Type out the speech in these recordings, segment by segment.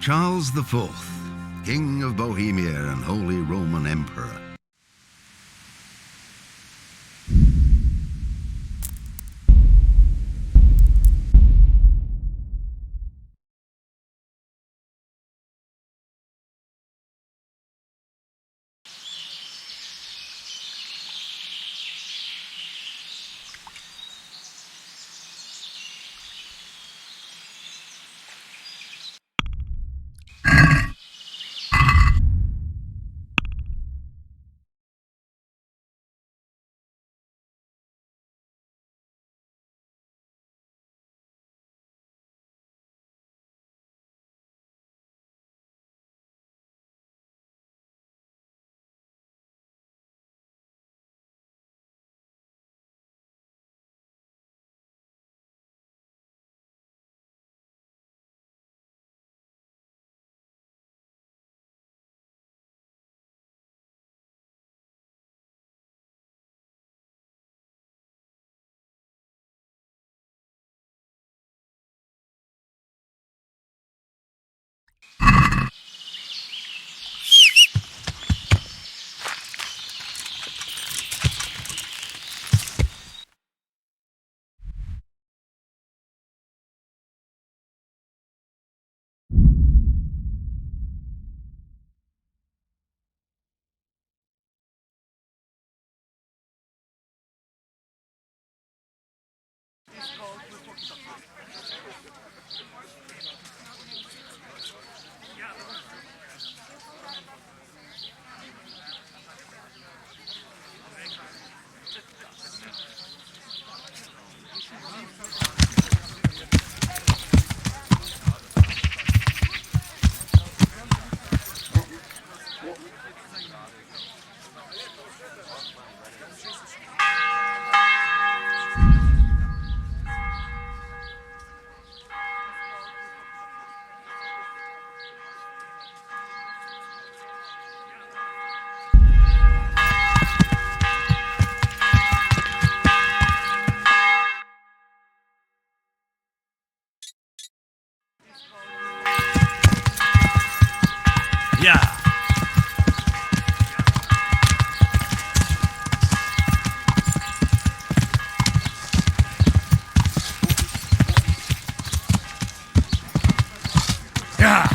Charles IV, King of Bohemia and Holy Roman Emperor. Yeah. Yeah.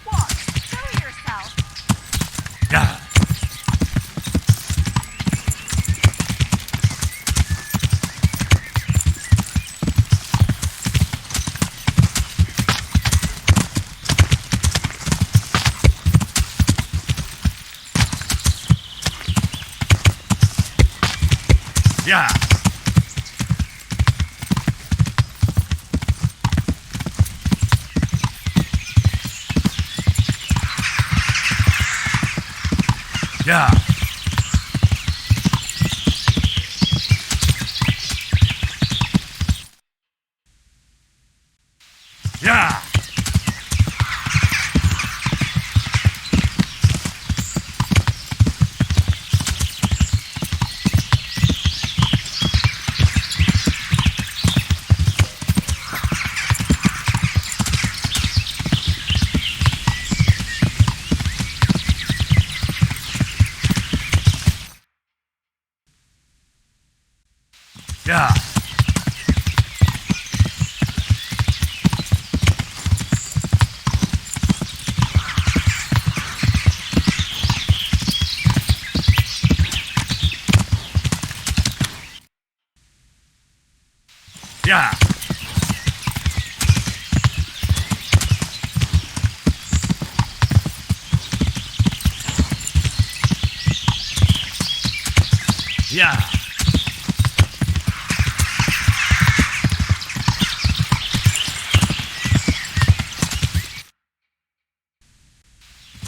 What? Show yourself. Yeah. Yeah. Yeah. Yeah. Yeah. Yeah. Yeah.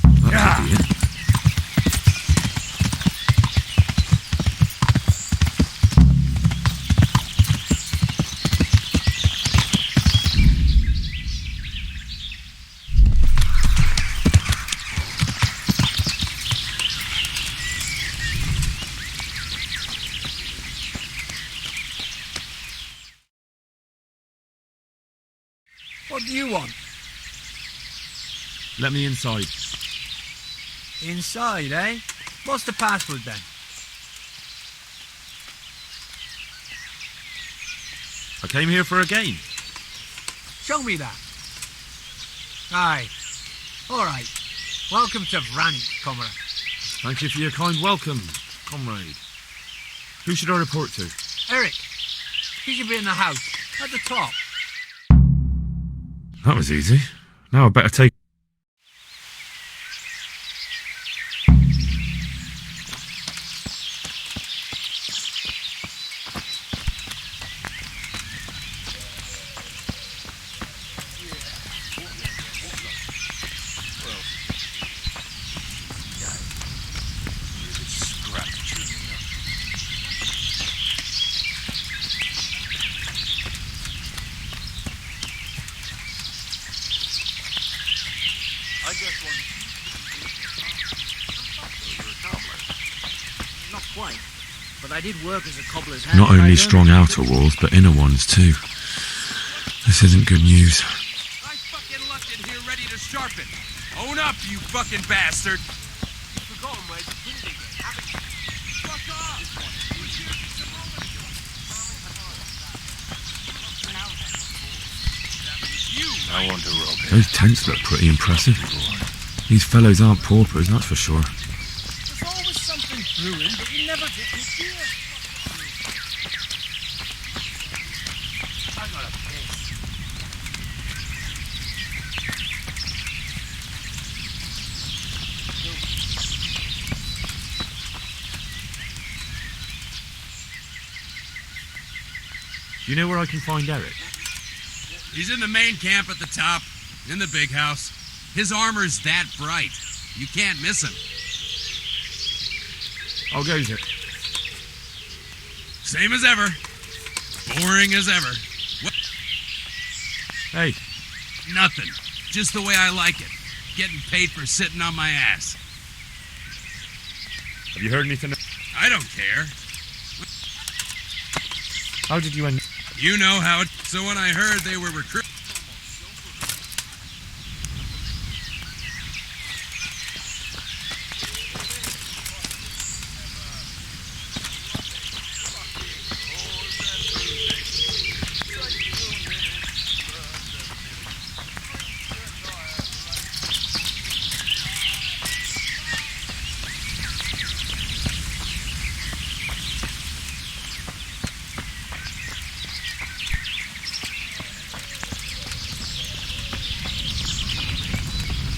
That's Yeah. it. What do you want? Let me inside. Inside, eh? What's the password then? I came here for a game. Show me that. Aye. All right. Welcome to Vranik, comrade. Thank you for your kind welcome, comrade. Who should I report to? Eric, he should be in the house, at the top. That was easy. Now I better take... I just want... Not quite, but I did work as a cobbler's hand. Not only strong outer walls, but inner ones too. This isn't good news. I fucking left it here ready to sharpen. Own up, you fucking bastard! You've forgotten where the printing is, haven't you? Fuck off! I want to rob him. Those tents look pretty impressive. These fellows aren't paupers, that's for sure. There's always something brewing, but you never get your beer. I got a piss. Do you know where I can find Eric? He's in the main camp at the top, in the big house. His armor's that bright. You can't miss him. I'll go there. Same as ever. Boring as ever. What? Hey, Nothing. Just the way I like it. Getting paid for sitting on my ass. have you heard anything? I don't care. How did you end? You know how it... So when I heard they were recruiting...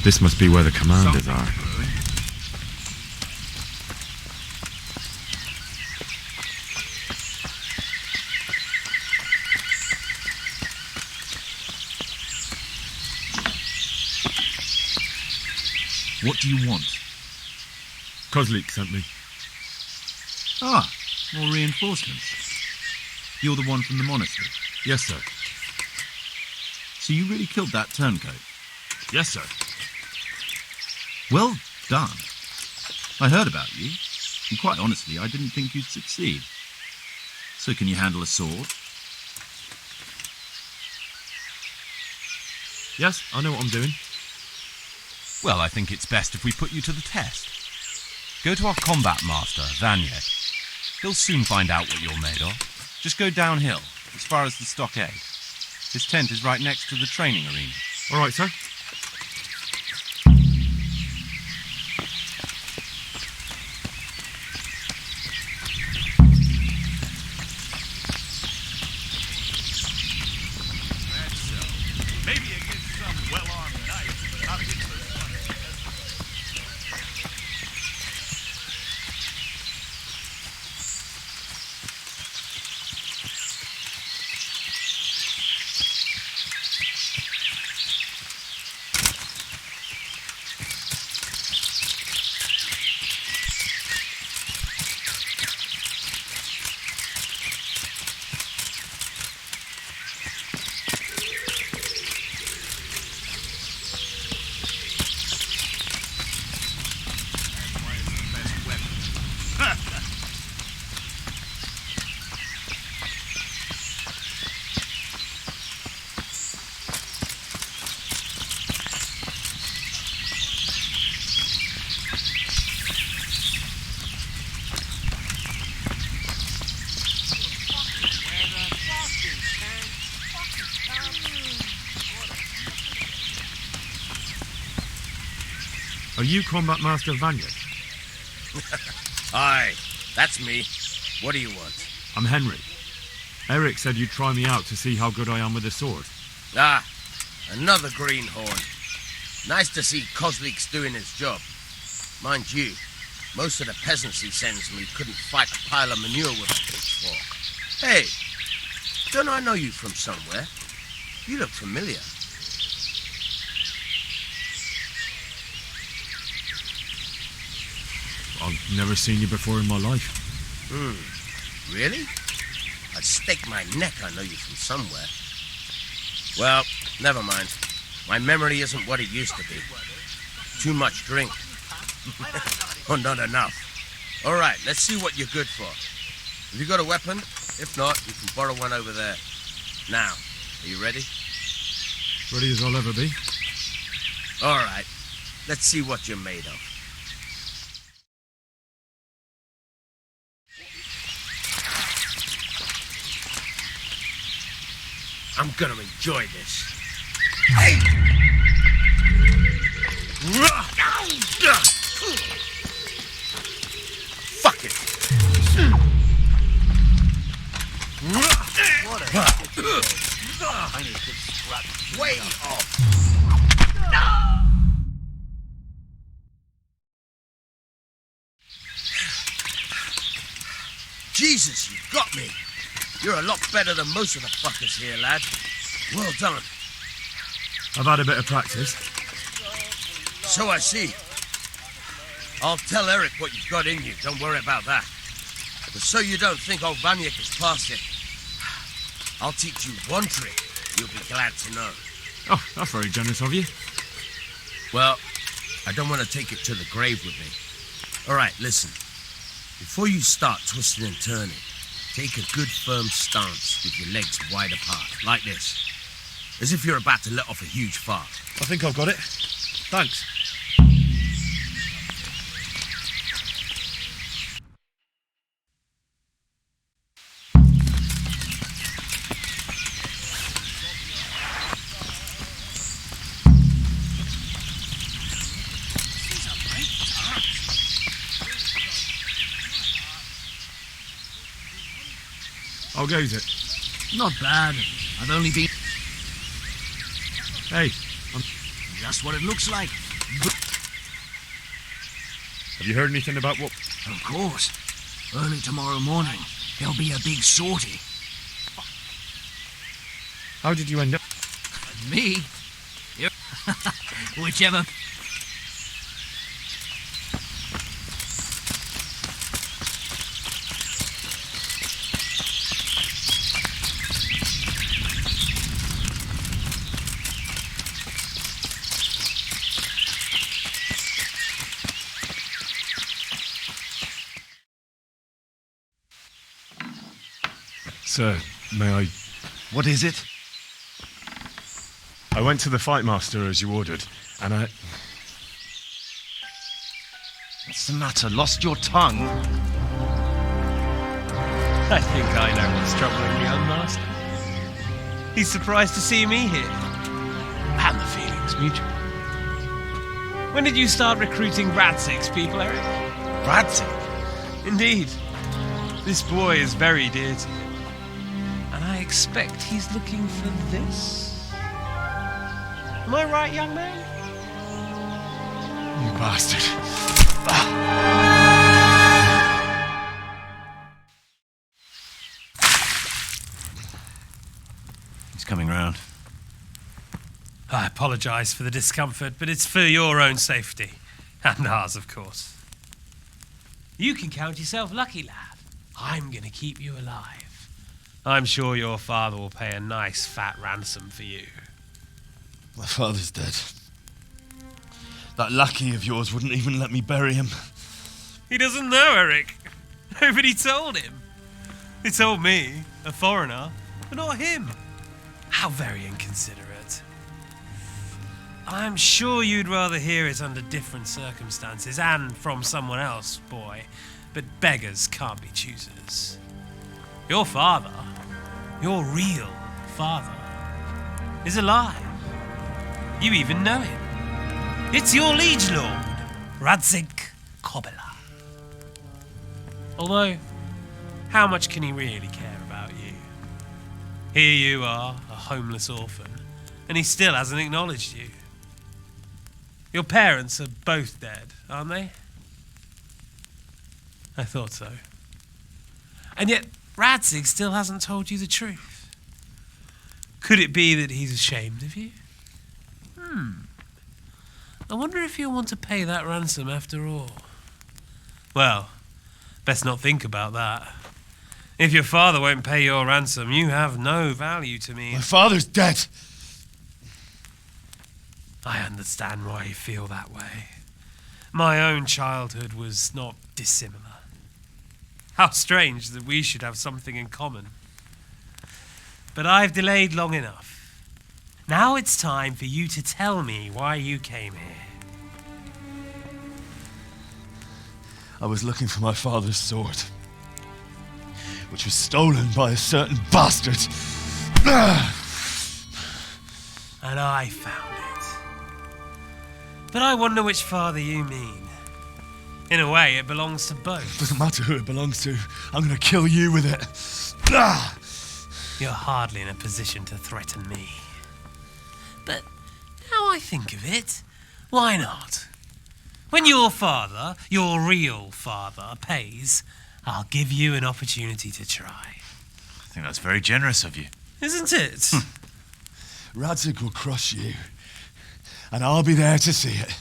This must be where the commanders are. What do you want? Kozlik sent me. Ah, more reinforcements. You're the one from the monastery. Yes, sir. So you really killed that turncoat? Yes, sir. Well done. I heard about you, and quite honestly, I didn't think you'd succeed. So can you handle a sword? Yes, I know what I'm doing. Well, I think it's best if we put you to the test. Go to our combat master, Vanya. He'll soon find out what you're made of. Just go downhill, as far as the stockade. His tent is right next to the training arena. All right, sir. Maybe against some well-armed knights, but not against those fucking Are you Combat Master Vanyek? Aye, that's me. What do you want? I'm Henry. Eric said you'd try me out to see how good I am with a sword. Ah, another greenhorn. Nice to see Kozlik's doing his job. Mind you, most of the peasants he sends me couldn't fight a pile of manure with a pitchfork. Hey, don't I know you from somewhere? You look familiar. I've never seen you before in my life. Really? I'd stake my neck I know you from somewhere. Well, never mind. My memory isn't what it used to be. Too much drink. Or not enough. All right, let's see what you're good for. Have you got a weapon? If not, you can borrow one over there. Now, are you ready? Ready as I'll ever be. All right, let's see what you're made of. I'm gonna enjoy this. Hey! Fuck it. Way off. Jesus, you got me. You're a lot better than most of the fuckers here, lad. Well done. I've had a bit of practice. So I see. I'll tell Eric what you've got in you. Don't worry about that. But so you don't think old Vanyek has passed it, I'll teach you one trick you'll be glad to know. Oh, that's very generous of you. Well, I don't want to take it to the grave with me. All right, listen. Before you start twisting and turning, take a good firm stance with your legs wide apart, like this. As if you're about to let off a huge fart. I think I've got it. Thanks. How goes it? Not bad. I've only been... Hey, Just what it looks like. have you heard anything about what... Of course. Early tomorrow morning, there'll be a big sortie. How did you end up... Me? Whichever... Sir, may I... What is it? I went to the fight master as you ordered, and I... What's the matter? Lost your tongue? I think I know what's troubling the young master. He's surprised to see me here. And the feeling's mutual. When did you start recruiting Radzig's people, Eric? Radzig? Indeed. This boy is very dear to you. And I expect he's looking for this. Am I right, young man? You bastard. He's coming round. I apologise for the discomfort, but it's for your own safety. And ours, of course. You can count yourself lucky, lad. I'm going to keep you alive. I'm sure your father will pay a nice fat ransom for you. My father's dead. That lackey of yours wouldn't even let me bury him. He doesn't know, Eric. Nobody told him. They told me, a foreigner, but not him. How very inconsiderate. I'm sure you'd rather hear it under different circumstances and from someone else, boy, but beggars can't be choosers. Your father, your real father, is alive. You even know him. It's your liege lord, Radzik Kobela. Although, how much can he really care about you? Here you are, a homeless orphan, and he still hasn't acknowledged you. Your parents are both dead, aren't they? I thought so. And yet, Radzik still hasn't told you the truth. Could it be that he's ashamed of you? I wonder if you'll want to pay that ransom after all. Well, best not think about that. If your father won't pay your ransom, you have no value to me. My father's dead. I understand why you feel that way. My own childhood was not dissimilar. How strange that we should have something in common. But I've delayed long enough. Now it's time for you to tell me why you came here. I was looking for my father's sword, which was stolen by a certain bastard. And I found it. But I wonder which father you mean. In a way, it belongs to both. Doesn't matter who it belongs to. I'm gonna kill you with it. You're hardly in a position to threaten me. But now I think of it, why not? When your father, your real father, pays, I'll give you an opportunity to try. I think that's very generous of you. Isn't it? Radzik will crush you, and I'll be there to see it.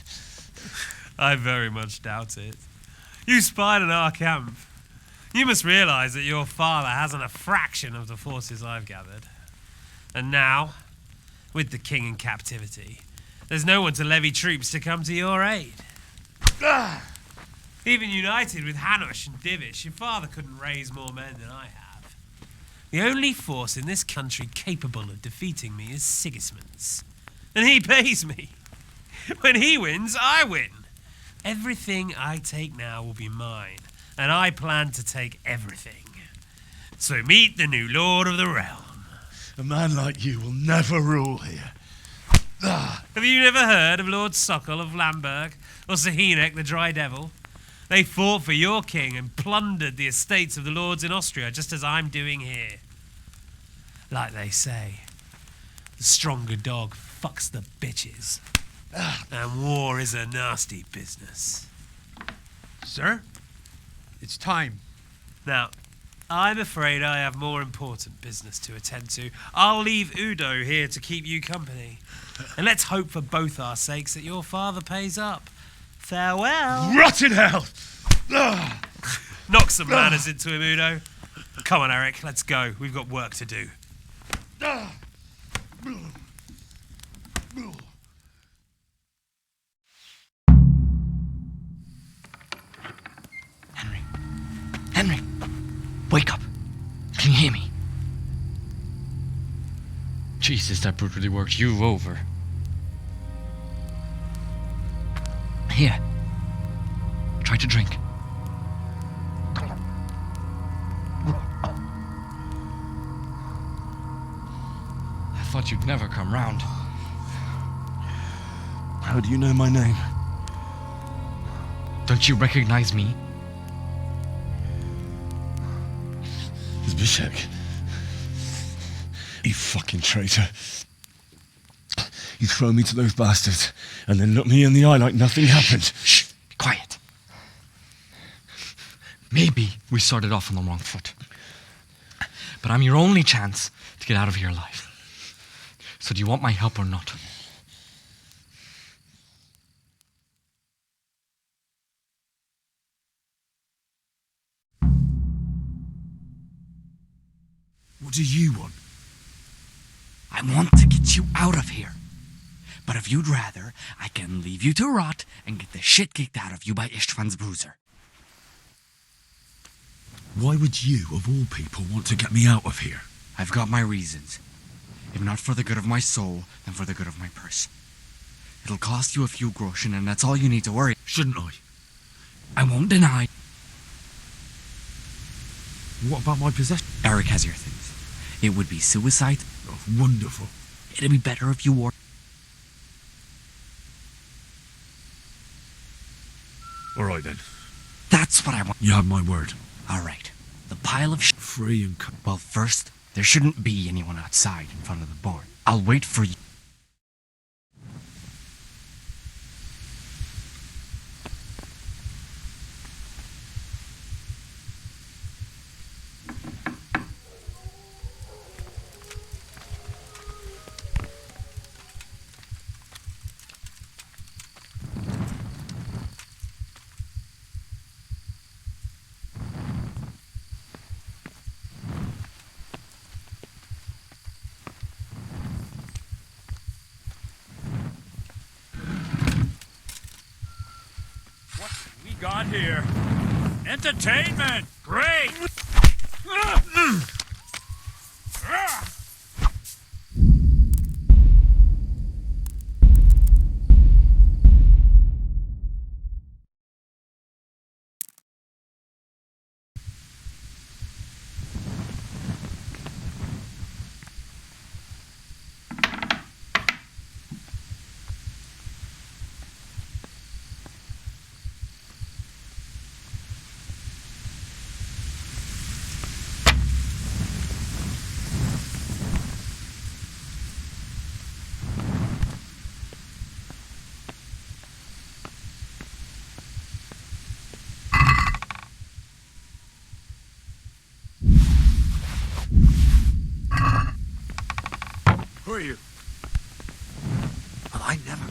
I very much doubt it. You spied on our camp. You must realize that your father hasn't a fraction of the forces I've gathered. And now, with the king in captivity, there's no one to levy troops to come to your aid. Even united with Hanush and Divish, your father couldn't raise more men than I have. The only force in this country capable of defeating me is Sigismund's. And he pays me. When he wins, I win. Everything I take now will be mine, and I plan to take everything. So meet the new Lord of the Realm. A man like you will never rule here. Have you never heard of Lord Sokol of Lamberg, or Sahinek the Dry Devil? They fought for your king and plundered the estates of the lords in Austria, just as I'm doing here. Like they say, the stronger dog fucks the bitches. And war is a nasty business. Sir, it's time. Now, I'm afraid I have more important business to attend to. I'll leave Udo here to keep you company. And let's hope for both our sakes that your father pays up. Farewell. Rot in hell! Knock some manners into him, Udo. Come on, Eric, let's go. We've got work to do. Henry, wake up. Can you hear me? Jesus, that brutally worked you over. Here. Try to drink. I thought you'd never come round. How do you know my name? Don't you recognize me? Zbyszek. You fucking traitor. You throw me to those bastards and then look me in the eye like nothing happened. Shh! Be quiet. Maybe we started off on the wrong foot. But I'm your only chance to get out of here alive. So do you want my help or not? What do you want? I want to get you out of here. But if you'd rather, I can leave you to rot and get the shit kicked out of you by Ishtvan's bruiser. Why would you, of all people, want to get me out of here? I've got my reasons. If not for the good of my soul, then for the good of my purse. It'll cost you a few groschen, and that's all you need to worry. Shouldn't I? I won't deny. What about my possession? Eric has your things. It would be suicide. Oh, wonderful. It'd be better if you wore... All right, then. That's what I want. You have my word. All right. The pile of Free and... Well, first, there shouldn't be anyone outside in front of the barn. I'll wait for you. Got here. Entertainment! Great! Who are you? Well, I never.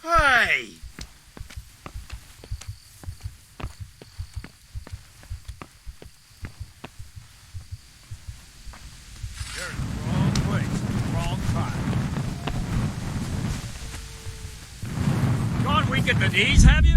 Hey! You're in the wrong place, wrong time. Gone weak at the knees, have you?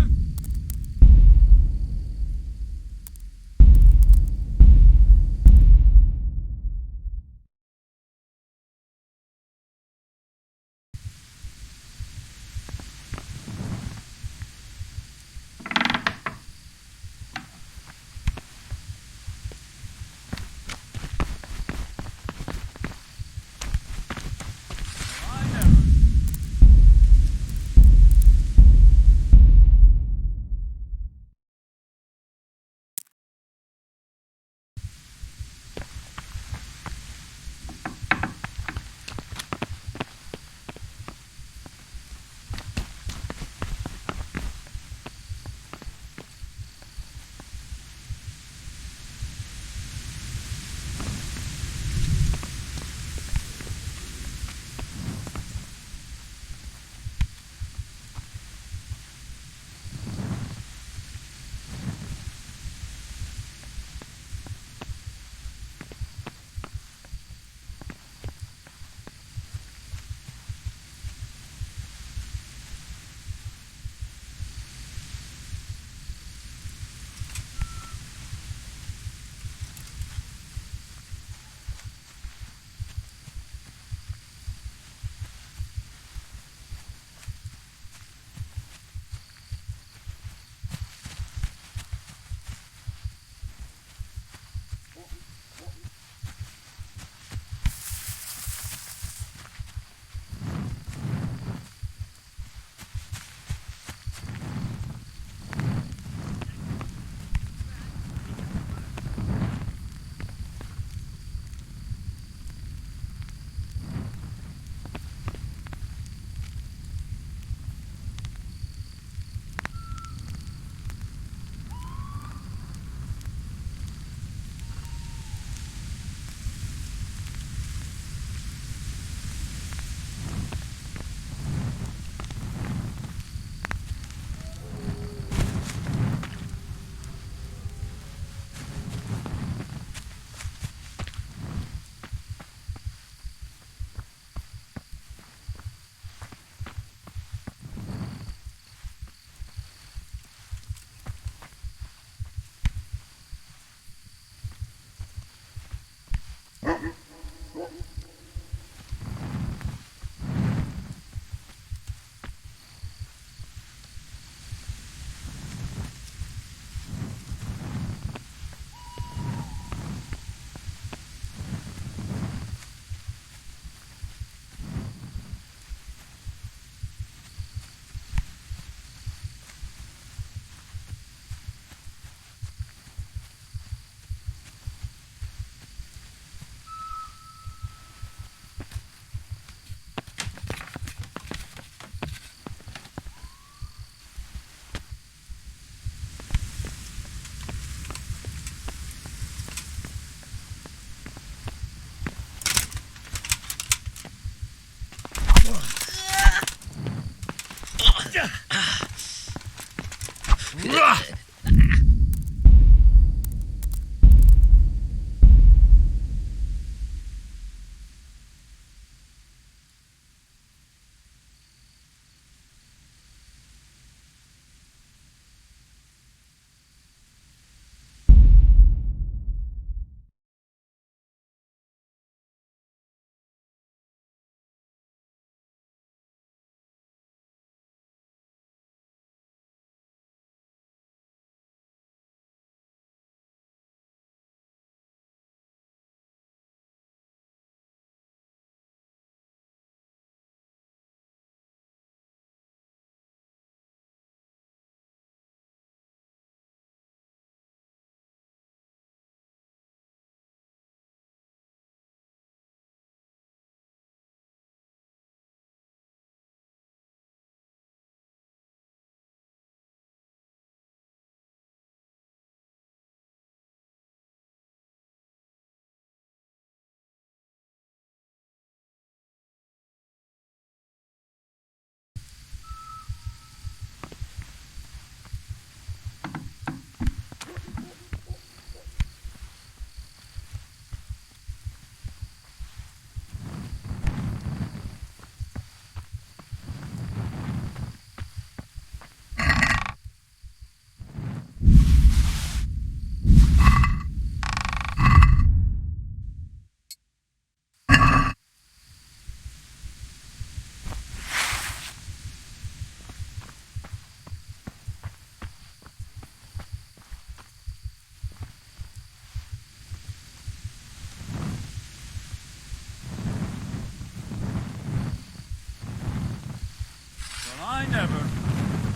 Well, I never.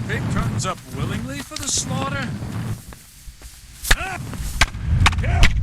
Pig turns up willingly for the slaughter. Ah! Yeah.